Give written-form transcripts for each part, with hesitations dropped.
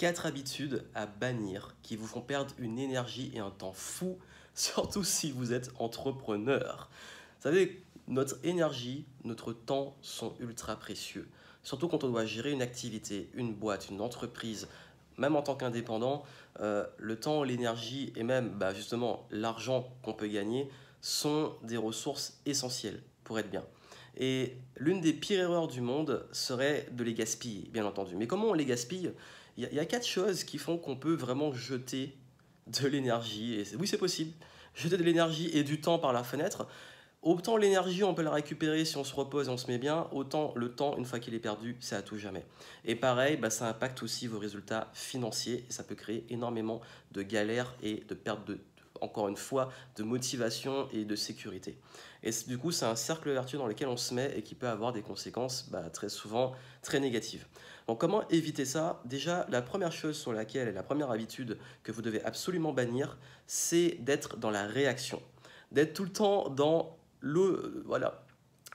4 habitudes à bannir qui vous font perdre une énergie et un temps fou, surtout si vous êtes entrepreneur. Vous savez, notre énergie, notre temps sont ultra précieux. Surtout quand on doit gérer une activité, une boîte, une entreprise, même en tant qu'indépendant, le temps, l'énergie et même justement l'argent qu'on peut gagner sont des ressources essentielles pour être bien. Et l'une des pires erreurs du monde serait de les gaspiller, bien entendu. Mais comment on les gaspille? Il y a 4 choses qui font qu'on peut vraiment jeter de l'énergie. Et oui, c'est possible. Jeter de l'énergie et du temps par la fenêtre. Autant l'énergie, on peut la récupérer si on se repose et on se met bien, autant le temps, une fois qu'il est perdu, c'est à tout jamais. Et pareil, ça impacte aussi vos résultats financiers et ça peut créer énormément de galères et de perte de, encore une fois, de motivation et de sécurité. Et du coup, c'est un cercle vertueux dans lequel on se met et qui peut avoir des conséquences très souvent très négatives. Donc comment éviter ça? Déjà, la première chose sur laquelle, et la première habitude que vous devez absolument bannir, c'est d'être dans la réaction. D'être tout le temps dans voilà.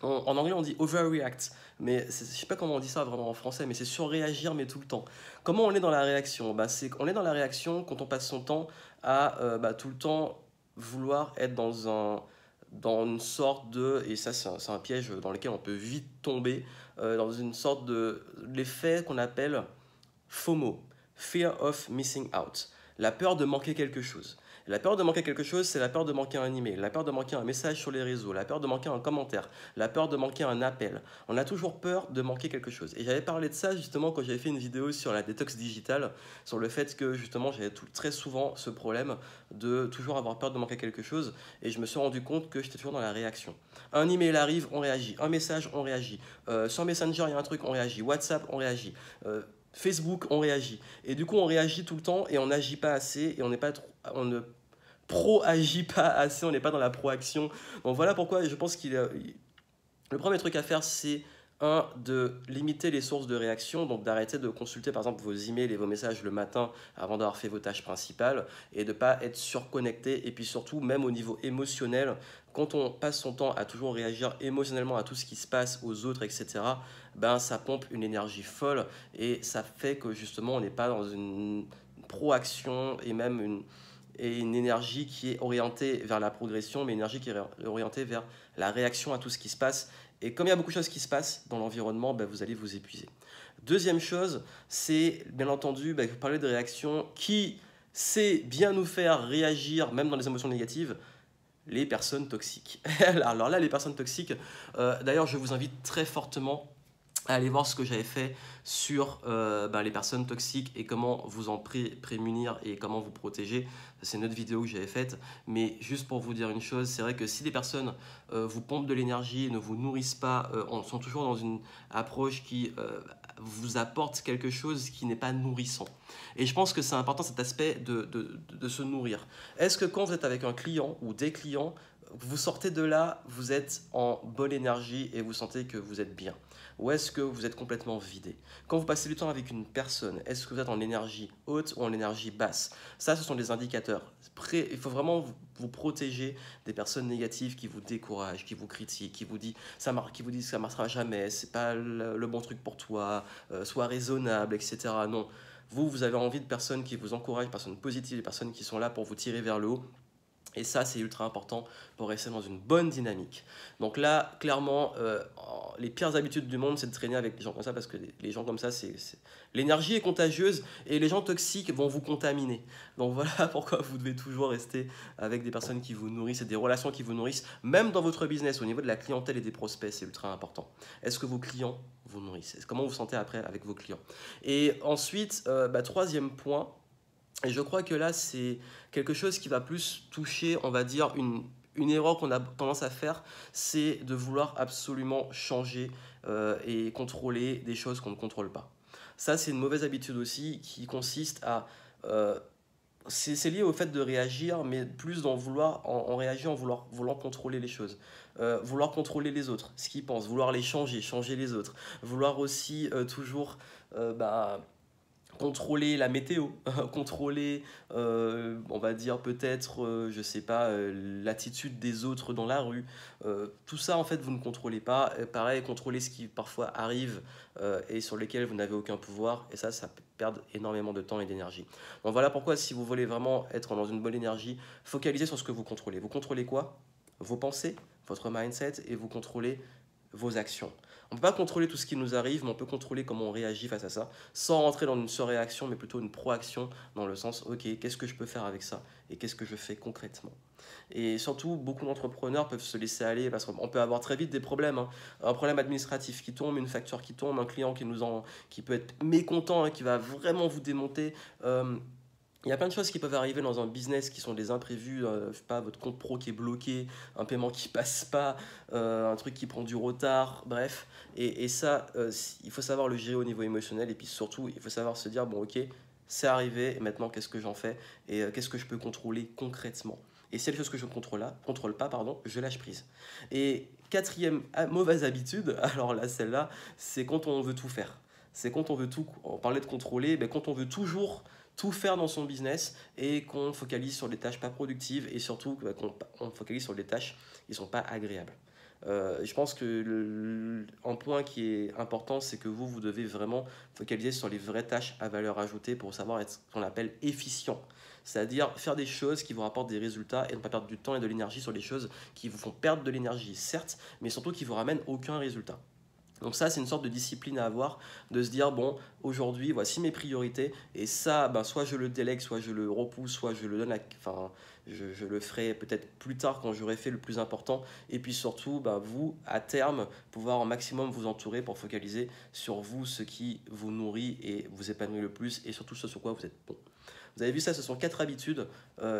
En anglais, on dit overreact, mais je ne sais pas comment on dit ça vraiment en français, mais c'est surréagir, mais tout le temps. Comment on est dans la réaction? C'est qu'on est dans la réaction quand on passe son temps à tout le temps vouloir être dans une sorte de, et ça c'est un piège dans lequel on peut vite tomber, dans une sorte de l'effet qu'on appelle FOMO, Fear of Missing Out, la peur de manquer quelque chose. La peur de manquer quelque chose, c'est la peur de manquer un email, la peur de manquer un message sur les réseaux, la peur de manquer un commentaire, la peur de manquer un appel. On a toujours peur de manquer quelque chose. Et j'avais parlé de ça justement quand j'avais fait une vidéo sur la détox digitale, sur le fait que justement j'avais très souvent ce problème de toujours avoir peur de manquer quelque chose. Et je me suis rendu compte que j'étais toujours dans la réaction. Un email arrive, on réagit. Un message, on réagit. Sur Messenger, il y a un truc, on réagit. WhatsApp, on réagit. Facebook, on réagit. Et du coup, on réagit tout le temps et on n'agit pas assez et on ne pro-agit pas assez, on n'est pas dans la proaction. Donc voilà pourquoi je pense le premier truc à faire, c'est de limiter les sources de réaction, donc d'arrêter de consulter par exemple vos emails et vos messages le matin avant d'avoir fait vos tâches principales et de ne pas être surconnecté. Et puis surtout, même au niveau émotionnel, quand on passe son temps à toujours réagir émotionnellement à tout ce qui se passe aux autres, etc., ça pompe une énergie folle et ça fait que justement on n'est pas dans une proaction et même une énergie qui est orientée vers la progression, mais une énergie qui est orientée vers la réaction à tout ce qui se passe. Et comme il y a beaucoup de choses qui se passent dans l'environnement, vous allez vous épuiser. Deuxième chose, c'est bien entendu, vous parlez de réaction qui sait bien nous faire réagir, même dans les émotions négatives, les personnes toxiques. Alors là, les personnes toxiques, d'ailleurs, je vous invite très fortement à aller voir ce que j'avais fait sur les personnes toxiques et comment vous en prémunir et comment vous protéger. C'est une autre vidéo que j'avais faite. Mais juste pour vous dire une chose, c'est vrai que si des personnes vous pompent de l'énergie et ne vous nourrissent pas, sont toujours dans une approche qui vous apporte quelque chose qui n'est pas nourrissant. Et je pense que c'est important cet aspect de se nourrir. Est-ce que quand vous êtes avec un client ou des clients, vous sortez de là, vous êtes en bonne énergie et vous sentez que vous êtes bien? Ou est-ce que vous êtes complètement vidé? Quand vous passez du temps avec une personne, est-ce que vous êtes en énergie haute ou en énergie basse? Ça, ce sont des indicateurs. Il faut vraiment vous protéger des personnes négatives qui vous découragent, qui vous critiquent, qui vous disent que ça ne marchera jamais, c'est pas le bon truc pour toi, sois raisonnable, etc. Non. Vous avez envie de personnes qui vous encouragent, des personnes positives, des personnes qui sont là pour vous tirer vers le haut. Et ça, c'est ultra important pour rester dans une bonne dynamique. Donc là, clairement, les pires habitudes du monde, c'est de traîner avec des gens comme ça parce que les gens comme ça, l'énergie est contagieuse et les gens toxiques vont vous contaminer. Donc voilà pourquoi vous devez toujours rester avec des personnes qui vous nourrissent et des relations qui vous nourrissent, même dans votre business, au niveau de la clientèle et des prospects, c'est ultra important. Est-ce que vos clients vous nourrissent? Comment vous vous sentez après avec vos clients? Et ensuite, troisième point, et je crois que là, c'est quelque chose qui va plus toucher, on va dire, une erreur qu'on a tendance à faire, c'est de vouloir absolument changer et contrôler des choses qu'on ne contrôle pas. Ça, c'est une mauvaise habitude aussi qui consiste à... c'est lié au fait de réagir, mais plus dans en réagir en voulant contrôler les choses. Vouloir contrôler les autres, ce qu'ils pensent, vouloir les changer les autres. Vouloir aussi toujours... contrôler la météo, contrôler, on va dire peut-être, je sais pas, l'attitude des autres dans la rue. Tout ça, en fait, vous ne contrôlez pas. Pareil, contrôler ce qui parfois arrive et sur lesquels vous n'avez aucun pouvoir. Et ça peut perdre énormément de temps et d'énergie. Donc voilà pourquoi, si vous voulez vraiment être dans une bonne énergie, focalisez sur ce que vous contrôlez. Vous contrôlez quoi? Vos pensées, votre mindset, et vous contrôlez vos actions. On ne peut pas contrôler tout ce qui nous arrive, mais on peut contrôler comment on réagit face à ça, sans rentrer dans une surréaction, mais plutôt une proaction, dans le sens, ok, qu'est-ce que je peux faire avec ça et qu'est-ce que je fais concrètement. Et surtout, beaucoup d'entrepreneurs peuvent se laisser aller, parce qu'on peut avoir très vite des problèmes, hein. Un problème administratif qui tombe, une facture qui tombe, un client qui peut être mécontent, hein, qui va vraiment vous démonter. Il y a plein de choses qui peuvent arriver dans un business qui sont des imprévus, je sais pas, votre compte pro qui est bloqué, un paiement qui passe pas, un truc qui prend du retard, bref. Et ça, il faut savoir le gérer au niveau émotionnel, et puis surtout, il faut savoir se dire, bon ok, c'est arrivé, et maintenant qu'est-ce que j'en fais, et qu'est-ce que je peux contrôler concrètement. Et s'il y a des choses que je ne contrôle pas, pardon, je lâche prise. Et quatrième mauvaise habitude, alors là, celle-là, c'est quand on veut tout faire. C'est quand on veut tout, on parlait de contrôler, mais quand on veut toujours tout faire dans son business et qu'on focalise sur des tâches pas productives et surtout qu'on focalise sur des tâches qui ne sont pas agréables. Je pense que un point qui est important, c'est que vous devez vraiment focaliser sur les vraies tâches à valeur ajoutée pour savoir être ce qu'on appelle efficient. C'est-à-dire faire des choses qui vous rapportent des résultats et ne pas perdre du temps et de l'énergie sur des choses qui vous font perdre de l'énergie, certes, mais surtout qui vous ramènent aucun résultat. Donc ça, c'est une sorte de discipline à avoir, de se dire, bon, aujourd'hui, voici mes priorités, et ça, ben, soit je le délègue, soit je le repousse, soit je le donne enfin, je le ferai peut-être plus tard quand j'aurai fait le plus important, et puis surtout, ben, vous, à terme, pouvoir au maximum vous entourer pour focaliser sur vous, ce qui vous nourrit et vous épanouit le plus, et surtout ce sur quoi vous êtes bon. Vous avez vu ça, ce sont 4 habitudes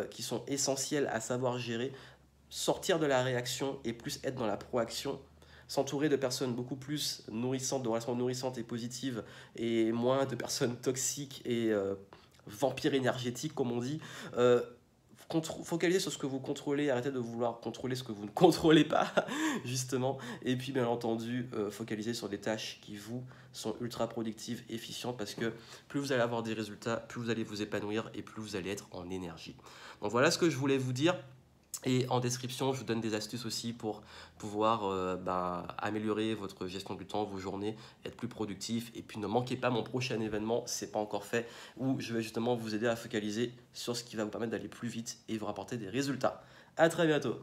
qui sont essentielles à savoir gérer, sortir de la réaction et plus être dans la proaction, s'entourer de personnes beaucoup plus nourrissantes, de relations nourrissantes et positives, et moins de personnes toxiques et vampires énergétiques, comme on dit. Focalisez sur ce que vous contrôlez, arrêtez de vouloir contrôler ce que vous ne contrôlez pas, justement. Et puis, bien entendu, focalisez sur des tâches qui vous sont ultra productives, efficientes, parce que plus vous allez avoir des résultats, plus vous allez vous épanouir et plus vous allez être en énergie. Donc voilà ce que je voulais vous dire. Et en description, je vous donne des astuces aussi pour pouvoir améliorer votre gestion du temps, vos journées, être plus productif. Et puis ne manquez pas mon prochain événement, c'est pas encore fait, où je vais justement vous aider à focaliser sur ce qui va vous permettre d'aller plus vite et vous rapporter des résultats. À très bientôt.